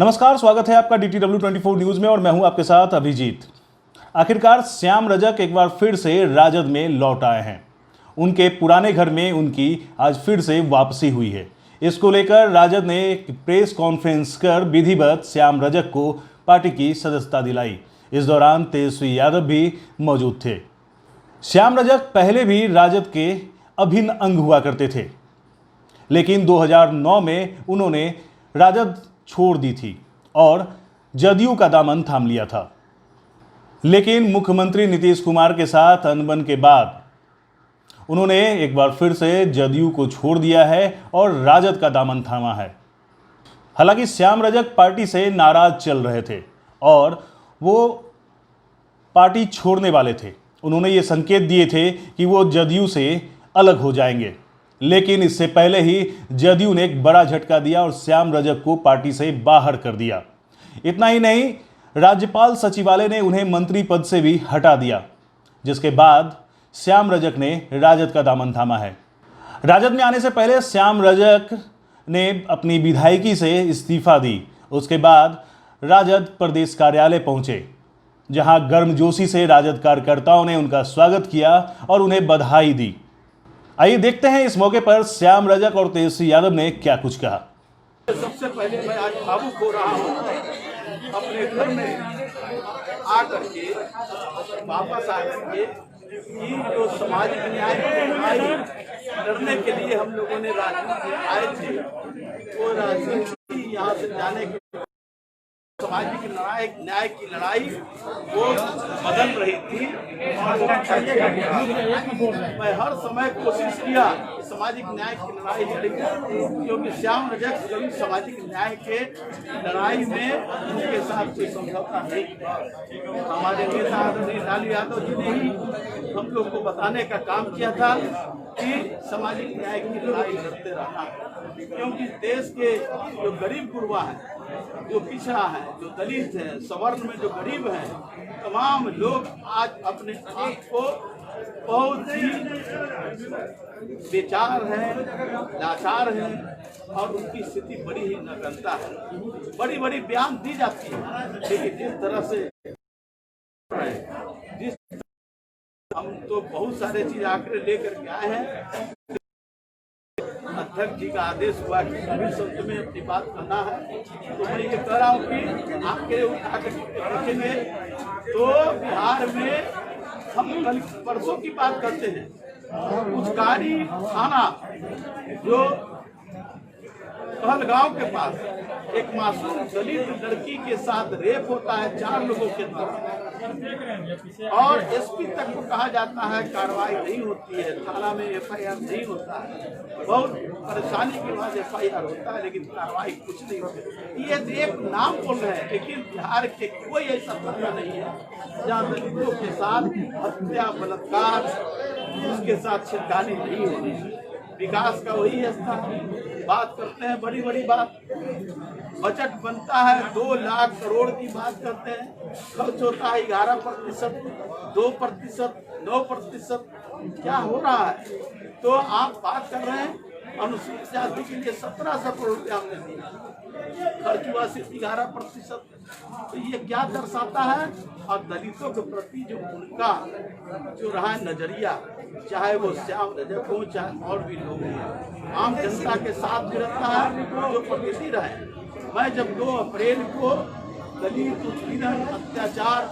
नमस्कार, स्वागत है आपका DTW 24 न्यूज में और मैं हूं आपके साथ अभिजीत। आखिरकार श्याम रजक एक बार फिर से राजद में लौट आए हैं। उनके पुराने घर में उनकी आज फिर से वापसी हुई है। इसको लेकर राजद ने एक प्रेस कॉन्फ्रेंस कर विधिवत श्याम रजक को पार्टी की सदस्यता दिलाई। इस दौरान तेजस्वी यादव भी मौजूद थे। श्याम रजक पहले भी राजद के अभिन्न अंग हुआ करते थे, लेकिन 2009 में उन्होंने राजद छोड़ दी थी और जदयू का दामन थाम लिया था। लेकिन मुख्यमंत्री नीतीश कुमार के साथ अनबन के बाद उन्होंने एक बार फिर से जदयू को छोड़ दिया है और राजद का दामन थामा है। हालांकि श्याम रजक पार्टी से नाराज चल रहे थे और वो पार्टी छोड़ने वाले थे। उन्होंने ये संकेत दिए थे कि वो जदयू से अलग हो जाएंगे, लेकिन इससे पहले ही जदयू ने एक बड़ा झटका दिया और श्याम रजक को पार्टी से बाहर कर दिया। इतना ही नहीं, राज्यपाल सचिवालय ने उन्हें मंत्री पद से भी हटा दिया, जिसके बाद श्याम रजक ने राजद का दामन थामा है। राजद में आने से पहले श्याम रजक ने अपनी विधायकी से इस्तीफा दी। उसके बाद राजद प्रदेश कार्यालय पहुंचे, जहां गर्मजोशी से राजद कार्यकर्ताओं ने उनका स्वागत किया और उन्हें बधाई दी। आइए देखते हैं इस मौके पर श्याम रजक और तेजस्वी यादव ने क्या कुछ कहा। सबसे पहले मैं आज भावुक हो रहा हूँ अपने घर में आकर के वापस आकर के कि जो सामाजिक न्याय करने के लिए हम लोगों ने राजनीति में आए थे, वो राजनीति यहाँ से जाने के सामाजिक न्याय की लड़ाई वो बदल रही थी। मैं हर समय कोशिश किया कि सामाजिक न्याय की लड़ाई लड़ी, क्योंकि श्याम रजक कभी सामाजिक न्याय के लड़ाई में उनके साथ कोई समझौता नहीं। हमारे नेता आदरणीय लालू यादव जी ने ही हम लोग को बताने का काम किया था कि सामाजिक न्याय की लड़ाई लड़ते रहना, क्योंकि देश के जो गरीब गुरबा है, जो पिछड़ा है, जो दलित है, सवर्ण में जो गरीब है, तमाम लोग आज अपने आप को बहुत ही बेचार है, लाचार है और उनकी स्थिति बड़ी ही नगण्यता है। बड़ी बड़ी बयान दी जाती है, लेकिन जिस तरह से हम तो बहुत सारे चीज आंकड़े लेकर के आए हैं। अध्यक्ष जी का आदेश हुआ कि सभी शब्द में अपनी बात करना है, तो मैं ये कह रहा हूँ कि आंकड़े उठाकर देखेंगे तो बिहार में हम कल परसों की बात करते हैं, उचकारी थाना जो पहलगांव के पास एक मासूम दलित लड़की के साथ रेप होता है 4 लोगों के द्वारा, और एसपी तक को कहा जाता है कार्रवाई नहीं होती है, थाना में FIR नहीं होता है, बहुत परेशानी के बाद FIR होता है, लेकिन कार्रवाई कुछ नहीं होती। ये एक नाम बोल रहे हैं, लेकिन बिहार के कोई ऐसा थाना नहीं है जहाँ दलितों के साथ हत्या, बलात्कार, उसके साथ छिड़कानी नहीं होती। विकास का वही स्थान बात करते हैं, बड़ी बड़ी बात। बजट बनता है 2 लाख करोड़ की बात करते हैं, खर्च होता है 11%, 2%, 9%। क्या हो रहा है? तो आप बात कर रहे हैं अनुसूचित जाति के लिए 1700 करोड़ रुपया हमने दिया, खर्च हुआ सिर्फ 11%। तो ये क्या दर्शाता है? और दलितों के प्रति जो उनका जो रहा नजरिया, चाहे वो श्याम रजक हो चाहे और भी लोग हैं, आम जनता के साथ भी रहता है जो प्रगति रहे। मैं जब 2 अप्रैल को दलित उत्पीड़न अत्याचार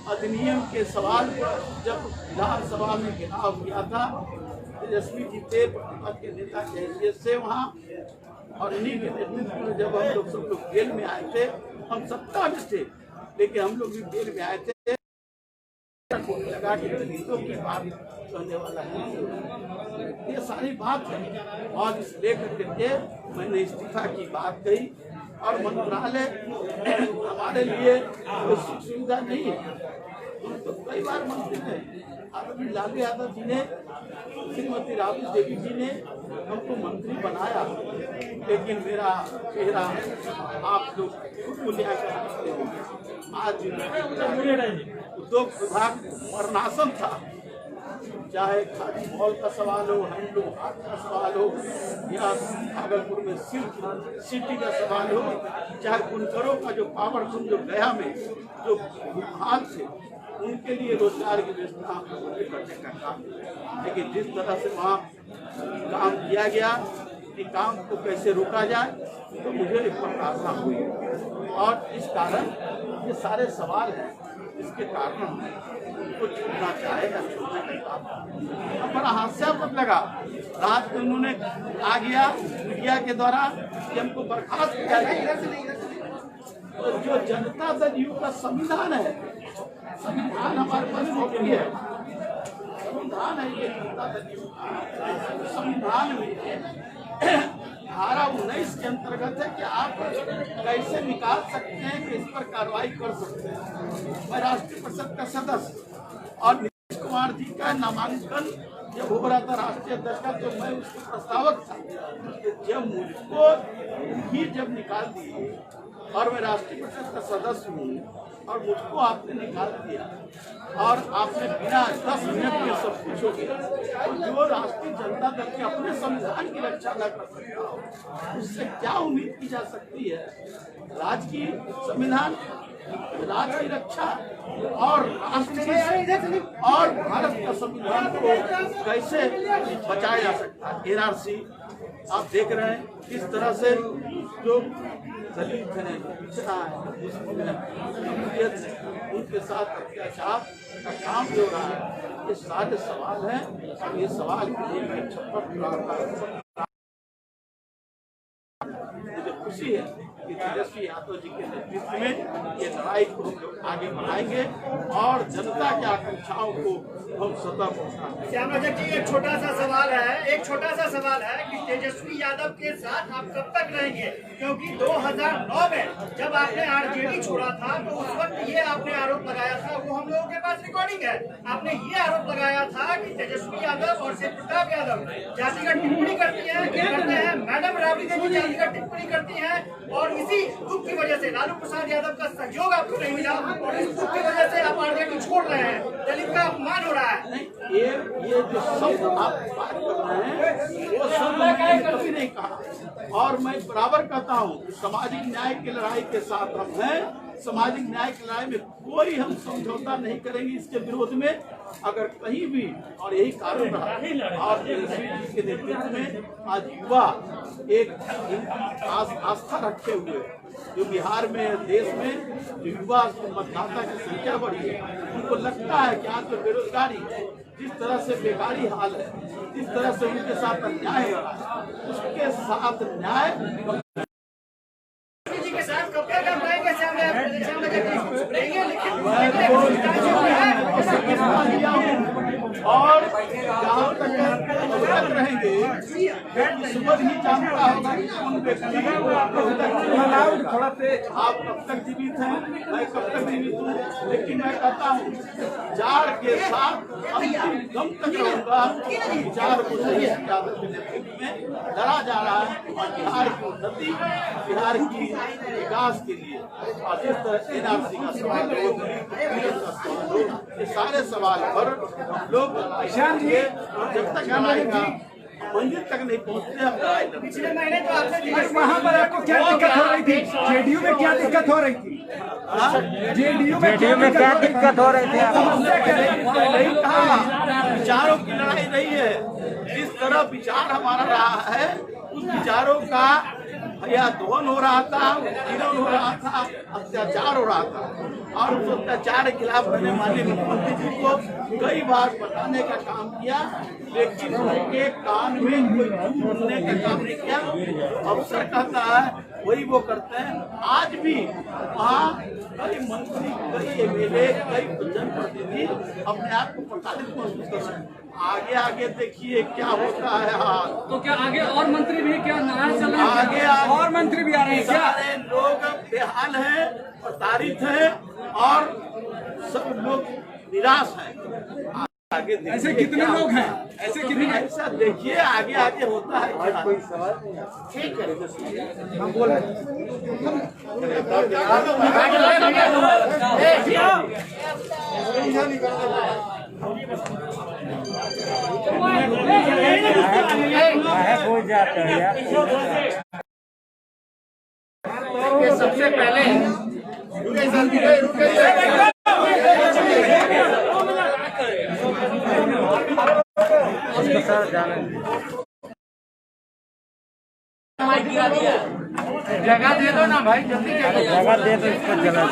अधिनियम के सवाल पर जब विधानसभा में घेराव किया था, तेजस्वी जी थे प्रतिपक्ष के नेता के हैसियत से वहाँ, और इन्हीं के नेतृत्व में जब हम लोग सब लोग जेल में आए थे, हम सत्ता में थे लेकिन हम लोग भी जेल में आए थे, लगा के दलितों की बात कहने वाला है, ये सारी बात है। और इस लेकर के मैंने इस्तीफा की बात कही, और मंत्रालय हमारे लिए कोई सुख सुविधा नहीं है। तो कई बार मंत्री हैं, आदरणीय लालू यादव जी ने, श्रीमती राबड़ी देवी जी ने हमको मंत्री बनाया, लेकिन मेरा चेहरा आप लोग खुद मूल्यांकन करते होंगे। आज उद्योग विभाग मरणासन था, चाहे खादी मॉल का सवाल हो, हैंडलूम हाट का सवाल हो, या भागलपुर में सिल्क सिटी का सवाल हो, चाहे बुनकरों का जो पावरफुल जो गया में जो हाल थे, उनके लिए रोजगार की व्यवस्था हम लोगों ने करने का काम किया। लेकिन जिस तरह से वहाँ काम किया गया कि काम को कैसे रोका जाए, तो मुझे इस पर प्रार्थना हुई और इस कारण ये सारे सवाल हैं, इसके कारण उनको छूटना चाहे या छूटने का काम। अब बड़ा हास्यास्पद लगा, रात में उन्होंने आ गया मीडिया के द्वारा कि हमको बर्खास्त किया जाए। तो जो जनता दल यू का संविधान है, संविधान हमारे पास कॉपी है, संविधान है ये जनता दल यू का। संविधान में धारा 19 के अंतर्गत है कि आप कैसे निकाल सकते हैं कि इस पर कार्रवाई कर सकते हैं। मैं राष्ट्रीय परिषद का सदस्य और नीतीश कुमार जी का नामांकन जब हो रहा था राष्ट्रीय अध्यक्ष का, तो मैं उसके प्रस्तावक था। जब मुझको ही जब निकाल दिए और मैं राष्ट्रीय परिषद का सदस्य हूँ और मुझको आपने निकाल दिया और आपने बिना 10 मिनट में सब कुछ हो गया, तो जो राष्ट्रीय जनता दल के अपने संविधान की रक्षा न कर सकता हो, उससे क्या उम्मीद की जा सकती है? राज्य की संविधान, राज्य की रक्षा और राष्ट्र और भारत का संविधान को कैसे बचाया जा सकता है? एनआरसी आप देख रहे हैं किस तरह से जो दलित है, पिछड़ा है, मुस्लिम है, उनके साथ अत्याचार का काम जो रहा है, ये सारे सवाल हैं। और ये सवाल के लिए मैं छप्पन मुझे खुशी है कि तेजस्वी यादव जी के नेतृत्व में ये लड़ाई को हम लोग आगे बढ़ाएंगे और जनता की आकांक्षाओं को हम सतह पहुंचाएंगे। श्याम रजक जी, एक छोटा सा सवाल है कि तेजस्वी यादव के साथ आप कब तक रहेंगे? क्योंकि 2009 में जब आपने आरजेडी छोड़ा था तो उस वक्त ये आपने आरोप लगाया था, वो हम लोगों के पास रिकॉर्डिंग है, आपने ये आरोप लगाया था कि तेजस्वी यादव और शिव प्रताप यादव जातिगत टिप्पणी करते हैं, मैडम राबड़ी देवी जातिगत टिप्पणी करती है और इसी दुख की वजह से लालू प्रसाद यादव का सहयोग आपको नहीं मिला और इस दुख की वजह से आप आरजेडी छोड़ रहे हैं, दलित का अपमान हो रहा है। ये जो शब्द आप बात कर रहे हैं वो शब्द मैंने कभी नहीं कहा और मैं बराबर कहता हूँ सामाजिक न्याय की लड़ाई के साथ हम हैं। सामाजिक न्याय की लड़ाई में कोई हम समझौता नहीं करेंगे इसके विरोध में, अगर कहीं भी, और यही कारण रहा। और तेजस्वी जी के नेतृत्व में आज युवा एक आस्था रखे हुए, जो बिहार में देश में जो युवा मतदाता की संख्या बढ़ी है, उनको लगता है कि आज तो बेरोजगारी, जिस तरह से बेकारी हाल है, जिस तरह से उनके साथ अन्याय हो रहा है, उसके साथ न्याय और जहाँ तक रहेंगे ईश्वर ही जानता होगा कि कौन व्यक्ति आप कब तक जीवित हैं, मैं कब तक जीवित हूँ, लेकिन मैं कहता हूँ विचार के साथ अंतिम दम तक रहूंगा। विचार को यादव के नेतृत्व में लड़ा जा रहा है और बिहार की उन्नति, बिहार की विकास के लिए। और जिस तरह एनआरसी का सवाल हो, ये सारे सवाल पर हम लोग जब तक आएगा मंदिर तक नहीं पहुँचते हम। पिछले महीने तो आपने वहाँ पर आपको क्या दिक्कत हो रही थी? जेडीयू में क्या दिक्कत हो रही थी? जेडीयू में क्या दिक्कत हो रही थी? नहीं कहा, विचारों की लड़ाई नहीं है। जिस तरह विचार हमारा रहा है उस विचारों का या दोहन हो रहा था, उत्पीड़न हो रहा था, अत्याचार हो रहा था और उस अत्याचार के खिलाफ मैंने माननीय मुख्यमंत्री जी को कई बार बताने का काम किया, लेकिन उनके कान में कोई सुनने का काम नहीं किया। अफसर कहता है वही वो करते हैं। आज भी वहाँ कई मंत्री, कई एमएलए, कई जनप्रतिनिधि अपने आप को प्रताड़ित महसूस कर रहे हैं। आगे आगे देखिए क्या होता है हाल। तो क्या आगे और मंत्री भी क्या नाराज चल रहे हैं? आगे और मंत्री भी आ रहे हैं क्या? सारे लोग बेहाल हैं, प्रताड़ित हैं और सब लोग निराश हैं। आगे ऐसे कितने लोग हैं? ऐसे कितने? ऐसा देखिए आगे आगे होता है क्या। कोई सवाल ठीक है, हम बोल रहे हैं। सबसे पहले जगह दे दो ना भाई, जल्दी जगह दे दो, इसको जगह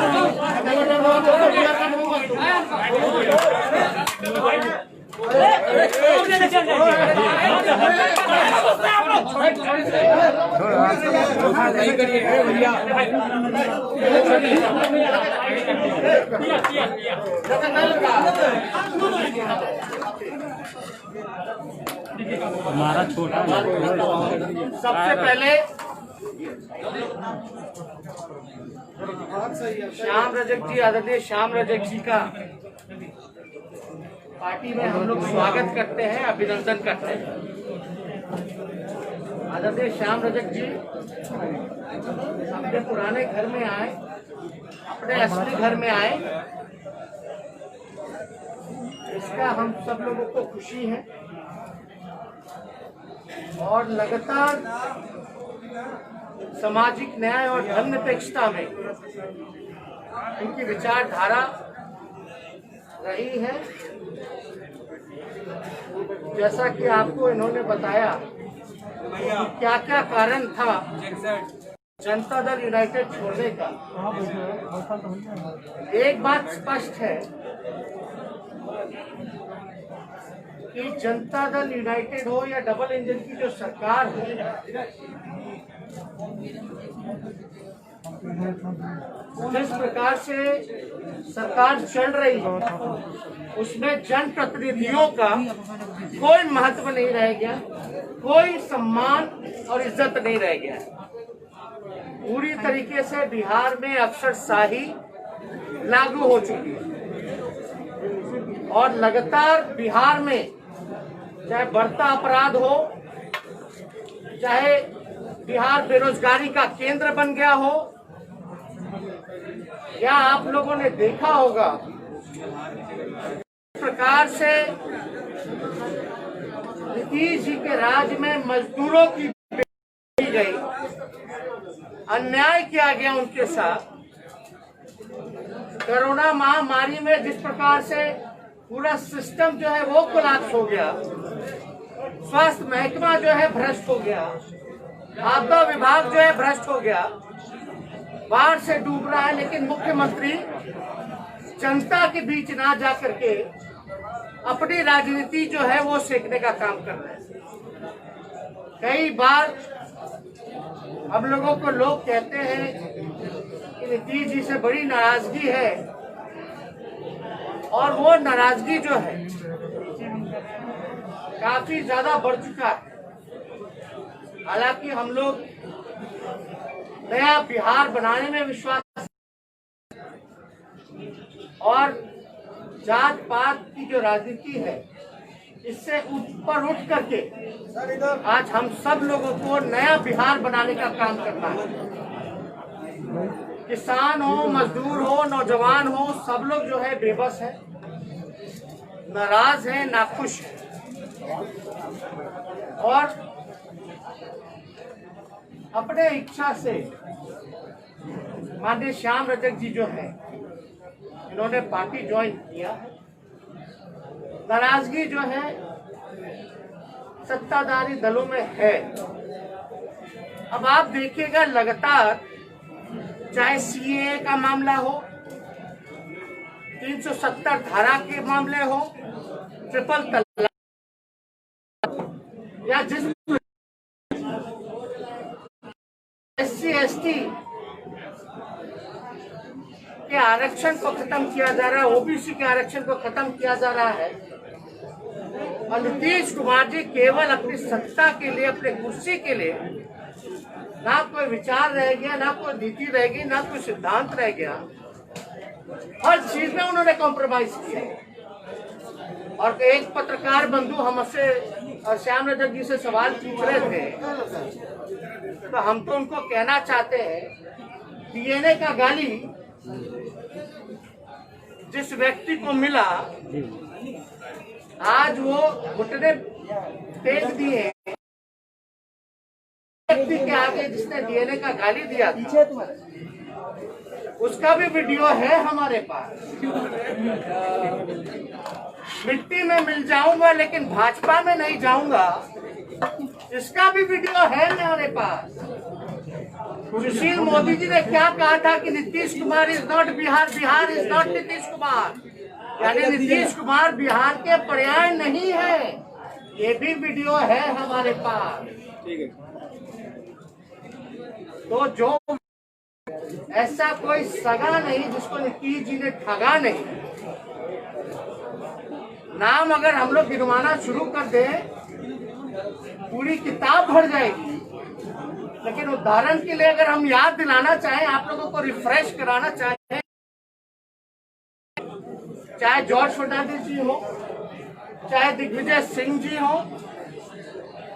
हमारा छोटा सबसे पहले श्याम रजक जी, आदरणीय श्याम रजक जी का पार्टी में हम लोग स्वागत करते हैं, अभिनंदन करते हैं। आदरणीय श्याम रजक जी अपने पुराने घर में आए, अपने असली घर में आए, इसका हम सब लोगों को खुशी है। और लगातार सामाजिक न्याय और धर्मनिरपेक्षता में उनकी विचारधारा रही है। जैसा कि आपको इन्होंने बताया क्या क्या कारण था जनता दल यूनाइटेड छोड़ने का। एक बात स्पष्ट है कि जनता दल यूनाइटेड हो या डबल इंजन की जो सरकार हो, जिस प्रकार से सरकार चल रही है उसमें जनप्रतिनिधियों का कोई महत्व नहीं रह गया, कोई सम्मान और इज्जत नहीं रह गया। पूरी तरीके से बिहार में अफसरशाही लागू हो चुकी है और लगातार बिहार में चाहे बढ़ता अपराध हो, चाहे बिहार बेरोजगारी का केंद्र बन गया हो, या आप लोगों ने देखा होगा इस प्रकार से नीतीश जी के राज में मजदूरों की गई, अन्याय किया गया उनके साथ। कोरोना महामारी में जिस प्रकार से पूरा सिस्टम जो है वो कोलैप्स हो गया, स्वास्थ्य महकमा जो है भ्रष्ट हो गया, आपदा विभाग जो है भ्रष्ट हो गया, बाढ़ से डूब रहा है, लेकिन मुख्यमंत्री जनता के बीच ना जा करके अपनी राजनीति जो है वो सेकने का काम कर रहे हैं। कई बार हम लोगों को लोग कहते हैं कि नीतीश जी से बड़ी नाराजगी है, और वो नाराजगी जो है काफी ज्यादा बढ़ चुका है। हालांकि हम लोग नया बिहार बनाने में विश्वास और जात पात की जो राजनीति है इससे ऊपर उठ करके आज हम सब लोगों को नया बिहार बनाने का काम करना है। किसान हो, मजदूर हो, नौजवान हो, सब लोग जो है बेबस है, नाराज है, नाखुश है। और अपने इच्छा से माननीय श्याम रजक जी जो है इन्होंने पार्टी ज्वाइन किया। नाराजगी जो है सत्ताधारी दलों में है। अब आप देखिएगा लगातार चाहे सीएए का मामला हो, 370 धारा के मामले हो, ट्रिपल तलाक, या जिस SC ST के आरक्षण को खत्म किया जा रहा है, ओबीसी के आरक्षण को खत्म किया जा रहा है, और नीतीश कुमार जी केवल अपनी सत्ता के लिए, अपने कुर्सी के लिए ना कोई विचार रह गया, ना कोई नीति रह गई, ना कोई सिद्धांत रह गया। हर चीज में उन्होंने कॉम्प्रोमाइज किया। और एक पत्रकार बंधु हमसे और श्याम रजक जी से सवाल पूछ रहे थे, तो हम तो उनको कहना चाहते हैं डीएनए का गाली जिस व्यक्ति को मिला, आज वो घुटने फेंक दिए व्यक्ति के आगे जिसने डीएनए का गाली दिया था, उसका भी वीडियो है हमारे पास। मिट्टी में मिल जाऊंगा लेकिन भाजपा में नहीं जाऊंगा, इसका भी वीडियो है हमारे पास। सुशील मोदी जी ने क्या कहा था कि Nitish Kumar is not Bihar, Bihar is not Nitish Kumar, यानी नीतीश कुमार बिहार के पर्याय नहीं है। ये भी वीडियो है हमारे पास। तो जो ऐसा कोई सगा नहीं जिसको नीतीश जी ने ठगा नहीं। नाम अगर हम लोग गिनवाना शुरू कर दें पूरी किताब भर जाएगी, लेकिन उदाहरण के लिए अगर हम याद दिलाना चाहें, आप लोगों को रिफ्रेश कराना चाहें, चाहे जॉर्ज फर्नांडिस जी हो, चाहे दिग्विजय सिंह जी हो,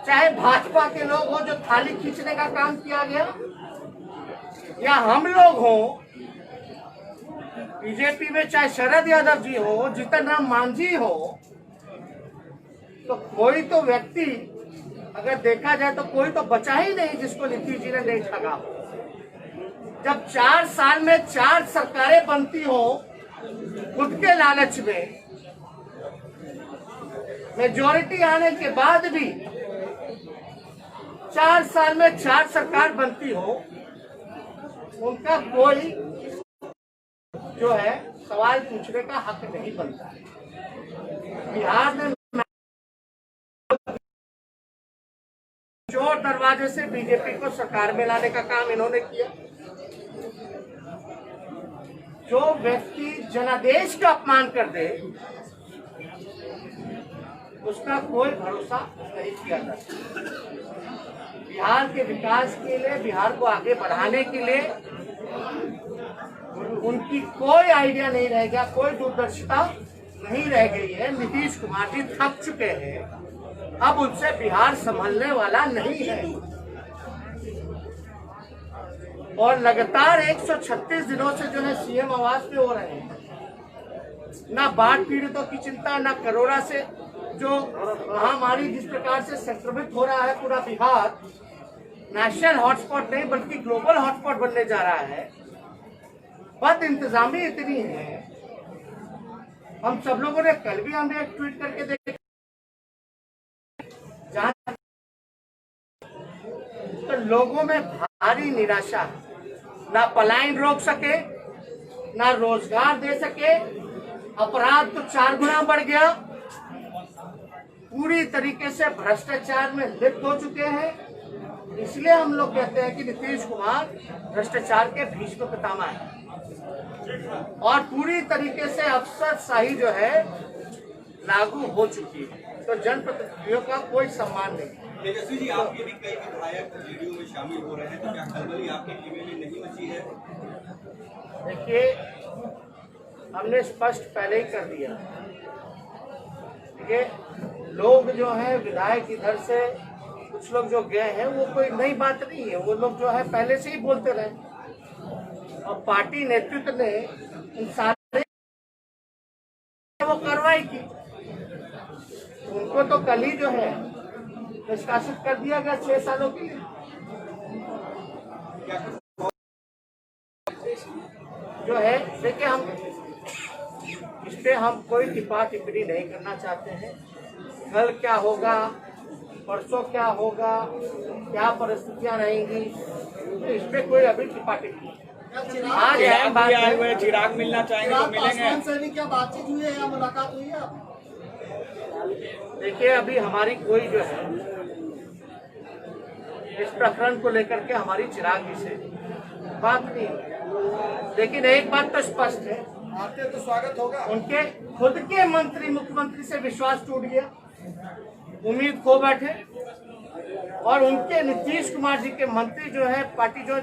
चाहे भाजपा के लोग हो जो थाली खींचने का काम किया गया, या हम लोग हो बीजेपी में, चाहे शरद यादव जी हो, जीतन राम मांझी हो, तो कोई तो व्यक्ति अगर देखा जाए तो कोई तो बचा ही नहीं जिसको नीतीश जी ने नहीं ठगा। जब 4 साल में 4 सरकारें बनती हो खुद के लालच में, मेजॉरिटी आने के बाद भी 4 साल में 4 सरकार बनती हो, उनका कोई जो है सवाल पूछने का हक नहीं बनता। बिहार में चोर दरवाजे से बीजेपी को सरकार में लाने का काम इन्होंने किया। जो व्यक्ति जनादेश का अपमान कर दे उसका कोई भरोसा नहीं किया जाता। बिहार के विकास के लिए, बिहार को आगे बढ़ाने के लिए उनकी कोई आइडिया नहीं रह गया, कोई दूरदर्शिता नहीं रह गई है। नीतीश कुमार जी थक चुके हैं, अब उनसे बिहार संभलने वाला नहीं है। और लगातार 136 दिनों से जो है सीएम आवास पे हो रहे हैं। ना बाढ़ पीड़ितों की चिंता, ना कोरोना से जो महामारी जिस प्रकार से संक्रमित हो रहा है पूरा बिहार, नेशनल हॉटस्पॉट नहीं बल्कि ग्लोबल हॉटस्पॉट बनने जा रहा है। बद इंतजामी इतनी है। हम सब लोगों ने कल भी हमें एक ट्वीट करके देखा, जहां तो लोगों में भारी निराशा, ना पलायन रोक सके, ना रोजगार दे सके, अपराध तो 4 गुना बढ़ गया, पूरी तरीके से भ्रष्टाचार में लिप्त हो चुके हैं। इसलिए हम लोग कहते हैं कि नीतीश कुमार भ्रष्टाचार के भीष्म पितामह है और पूरी तरीके से अफसरशाही जो है लागू हो चुकी है। तो जनप्रतिनिधियों का कोई सम्मान नहीं। तेजस्वी जी, आपके भी कई विधायक जेडीयू में शामिल हो रहे हैं, तो क्या खलबली आपके टीम में नहीं मची है? देखिए, हमने स्पष्ट पहले ही कर दिया। देखिए, लोग जो है विधायक इधर से कुछ लोग जो गए हैं वो कोई नई बात नहीं है, वो लोग जो है पहले से ही बोलते रहे और पार्टी नेतृत्व ने उन सारे वो कार्रवाई की। उनको तो कल ही जो है निष्कासित कर दिया गया 6 सालों के लिए। जो है देखिए, हम इस पे हम कोई टिप्पा टिप्पणी नहीं करना चाहते हैं। कल क्या होगा, परसों क्या होगा, क्या परिस्थितियां रहेंगी, तो इस पे कोई अभी टिप्पा टिप्पणी आज आए हुए चिराग मिलना चाहेंगे तो मिलेंगे। क्या बातचीत हुई है या मुलाकात हुई है? देखिए, अभी हमारी कोई जो है इस प्रकरण को लेकर के हमारी चिराग जी से बात नहीं है। लेकिन एक बात तो स्पष्ट है, आते तो स्वागत होगा। उनके खुद के मंत्री, मुख्यमंत्री से विश्वास टूट गया, उम्मीद खो बैठे और उनके नीतीश कुमार जी के मंत्री जो है पार्टी जो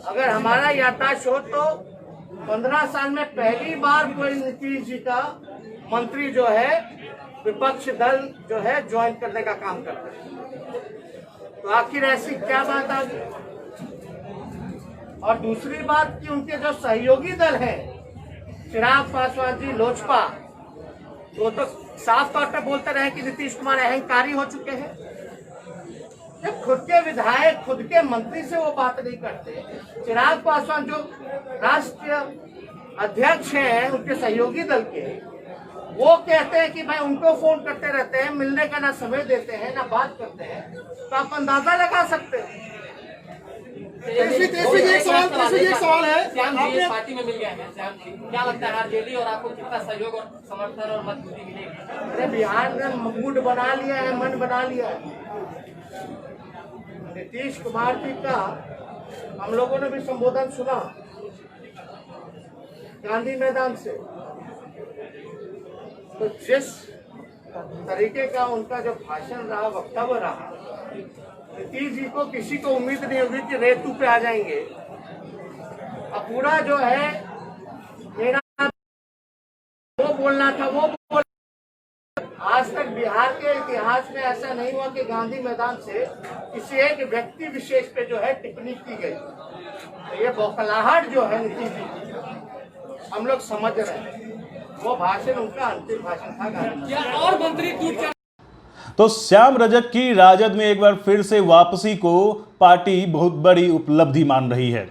अगर हमारा याददाश्त हो तो 15 साल में पहली बार कोई नीतीश जी का मंत्री जो है विपक्ष दल जो है ज्वाइन करने का काम करते हैं। तो आखिर ऐसी क्या बात आ गई? और दूसरी बात कि उनके जो सहयोगी दल हैं, चिराग पासवान जी लोजपा, वो तो साफ तौर पर बोलते रहे कि नीतीश कुमार अहंकारी हो चुके हैं। जब खुद के विधायक, खुद के मंत्री से वो बात नहीं करते। चिराग पासवान जो राष्ट्रीय अध्यक्ष हैं उनके सहयोगी दल के, वो कहते हैं कि भाई उनको फोन करते रहते हैं, मिलने का ना समय देते हैं ना बात करते हैं, तो आप अंदाजा लगा सकते हैं। एक सवाल है, श्याम जी इस पार्टी में मिल गए हैं। श्याम जी, क्या लगता है आरजेडी और आपको कितना सहयोग और समर्थन और मजबूती मिलेगी? अरे बिहार ने मूड बना लिया है, मन बना लिया है। नीतीश कुमार जी का हम लोगों ने भी संबोधन सुना गांधी मैदान से, तो जिस तरीके का उनका जो भाषण रहा, वक्तव्य रहा, नीतीश जी को किसी को उम्मीद नहीं होगी कि रेतू पे आ जाएंगे। अब पूरा जो है मेरा वो बोलना था वो बोल। आज तक बिहार के इतिहास में ऐसा नहीं हुआ कि गांधी मैदान से किसी एक व्यक्ति विशेष पे जो है टिप्पणी की गई। तो ये बौखलाहट जो है नीतीश जी की, हम लोग समझ रहे हैं। वो भाषण उनका अंतिम भाषण था गांधी। और मंत्री टूट तो श्याम रजक की राजद में एक बार फिर से वापसी को पार्टी बहुत बड़ी उपलब्धि मान रही है।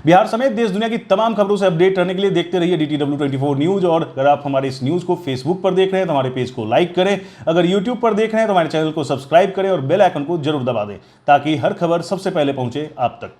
बिहार समेत देश दुनिया की तमाम खबरों से अपडेट रहने के लिए देखते रहिए DTW 24 न्यूज। और अगर आप हमारे इस न्यूज को फेसबुक पर देख रहे हैं तो हमारे पेज को लाइक करें, अगर यूट्यूब पर देख रहे हैं तो हमारे चैनल को सब्सक्राइब करें और बेल आइकन को जरूर दबा दें ताकि हर खबर सबसे पहले पहुंचे आप तक।